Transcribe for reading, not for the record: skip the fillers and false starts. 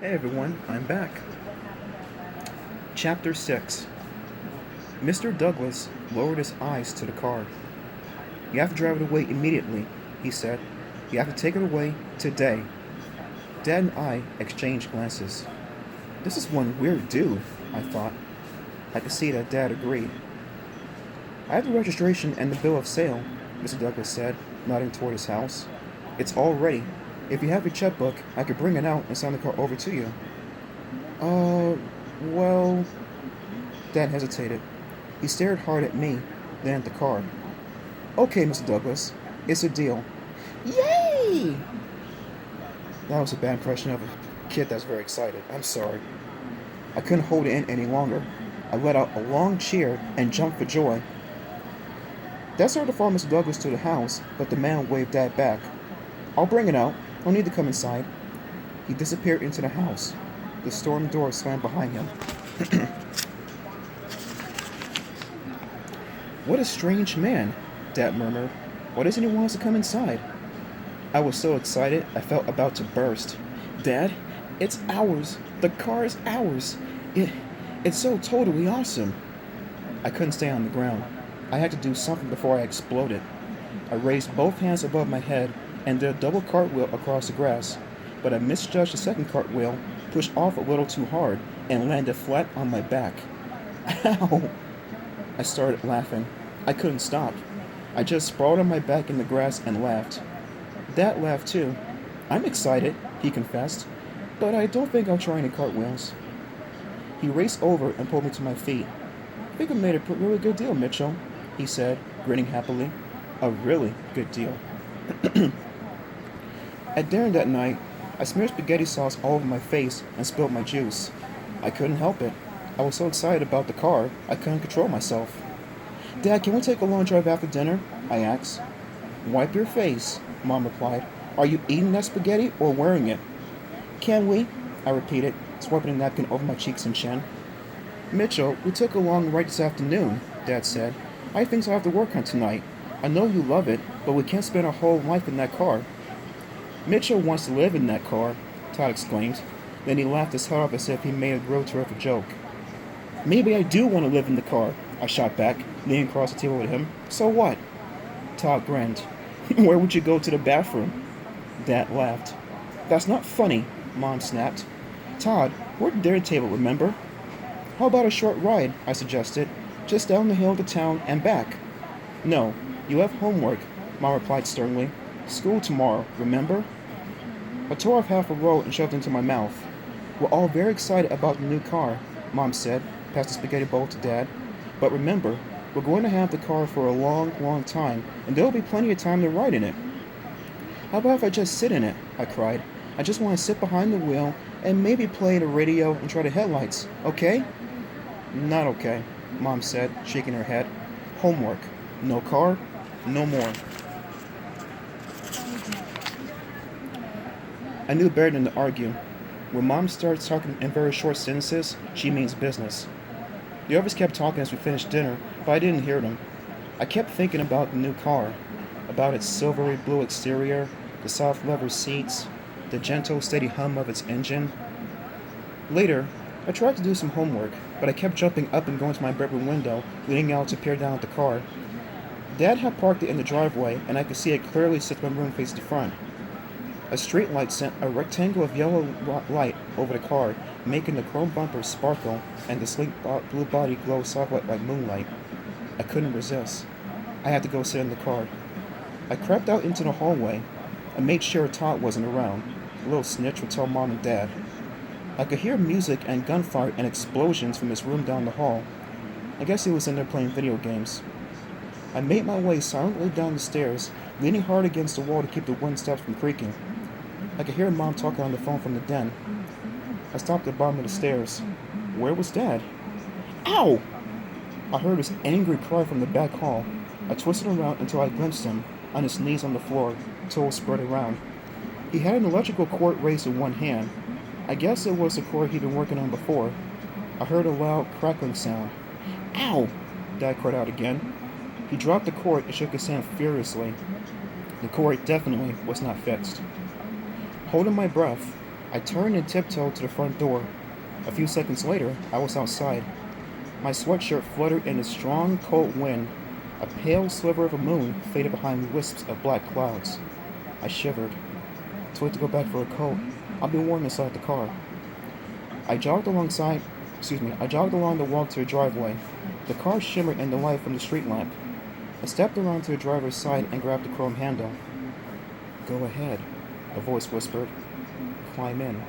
Hey everyone, I'm back. Chapter 6. Mr. Douglas lowered his eyes to the car. You have to drive it away immediately, he said. You have to take it away today. Dad and I exchanged glances. This is one weird dude, I thought. I could see that Dad agreed. I have the registration and the bill of sale, Mr. Douglas said, nodding toward his house. It's all ready. If you have your checkbook, I could bring it out and sign the car over to you. Uh, well, Dad hesitated. He stared hard at me, then at the car. Okay, Mr. Douglas, it's a deal. Yay! That was a bad impression of a kid that's very excited. I'm sorry. I couldn't hold it in any longer. I let out a long cheer and jumped for joy. Dad started to follow Mr. Douglas to the house, but the man waved Dad back. I'll bring it out. No need to come inside. He disappeared into the house. The storm door slammed behind him. What a strange man, Dad murmured. Why doesn't he want us to come inside? I was so excited I felt about to burst. Dad, it's ours. The car is ours. It's so totally awesome. I couldn't stay on the ground. I had to do something before I exploded. I raised both hands above my head and did a double cartwheel across the grass, but I misjudged the second cartwheel, pushed off a little too hard, and landed flat on my back. Ow! I started laughing. I couldn't stop. I just sprawled on my back in the grass and laughed. Dad laughed too. I'm excited, he confessed, but I don't think I'll try any cartwheels. He raced over and pulled me to my feet. I think I made a really good deal, Mitchell, he said, grinning happily. A really good deal. At dinner that night, I smeared spaghetti sauce all over my face and spilled my juice. I couldn't help it. I was so excited about the car, I couldn't control myself. Dad, can we take a long drive after dinner? I asked. Wipe your face, Mom replied. Are you eating that spaghetti or wearing it? Can we? I repeated, swiping a napkin over my cheeks and chin. Mitchell, we took a long ride this afternoon, Dad said. I think I'll have to work on tonight. I know you love it, but we can't spend our whole life in that car. Mitchell wants to live in that car, Todd exclaimed. Then he laughed his head off as if he made a real terrific joke. Maybe I do want to live in the car, I shot back, leaning across the table with him. So what? Todd grinned. Where would you go to the bathroom? Dad laughed. That's not funny, Mom snapped. Todd, we're at the dinner table, remember? How about a short ride, I suggested, just down the hill to town and back. No, you have homework, Mom replied sternly. School tomorrow, remember? I tore off half a roll and shoved it into my mouth. We're all very excited about the new car, Mom said, passed the spaghetti bowl to Dad. But remember, we're going to have the car for a long, long time, and there'll be plenty of time to ride in it. How about if I just sit in it? I cried. I just want to sit behind the wheel and maybe play the radio and try the headlights, okay? Not okay, Mom said, shaking her head. Homework. No car, no more. I knew better than to argue. When Mom starts talking in very short sentences, she means business. The others kept talking as we finished dinner, but I didn't hear them. I kept thinking about the new car, about its silvery blue exterior, the soft leather seats, the gentle, steady hum of its engine. Later, I tried to do some homework, but I kept jumping up and going to my bedroom window, leaning out to peer down at the car. Dad had parked it in the driveway, and I could see it clearly since my room faced the front. A street light sent a rectangle of yellow light over the car, making the chrome bumper sparkle and the sleek blue body glow softly like moonlight. I couldn't resist. I had to go sit in the car. I crept out into the hallway and made sure Todd wasn't around. The little snitch would tell Mom and Dad. I could hear music and gunfire and explosions from his room down the hall. I guess he was in there playing video games. I made my way silently down the stairs, leaning hard against the wall to keep the wooden steps from creaking. I could hear Mom talking on the phone from the den. I stopped at the bottom of the stairs. Where was Dad? Ow! I heard his angry cry from the back hall. I twisted around until I glimpsed him, on his knees on the floor, towels spread around. He had an electrical cord raised in one hand. I guess it was the cord he'd been working on before. I heard a loud crackling sound. Ow! Dad cried out again. He dropped the cord and shook his hand furiously. The cord definitely was not fixed. Holding my breath, I turned and tiptoed to the front door. A few seconds later, I was outside. My sweatshirt fluttered in a strong, cold wind. A pale sliver of a moon faded behind wisps of black clouds. I shivered. Too late to go back for a coat. I'll be warm inside the car. I jogged I jogged along the walk to the driveway. The car shimmered in the light from the street lamp. I stepped around to the driver's side and grabbed the chrome handle. Go ahead, a voice whispered. Climb in.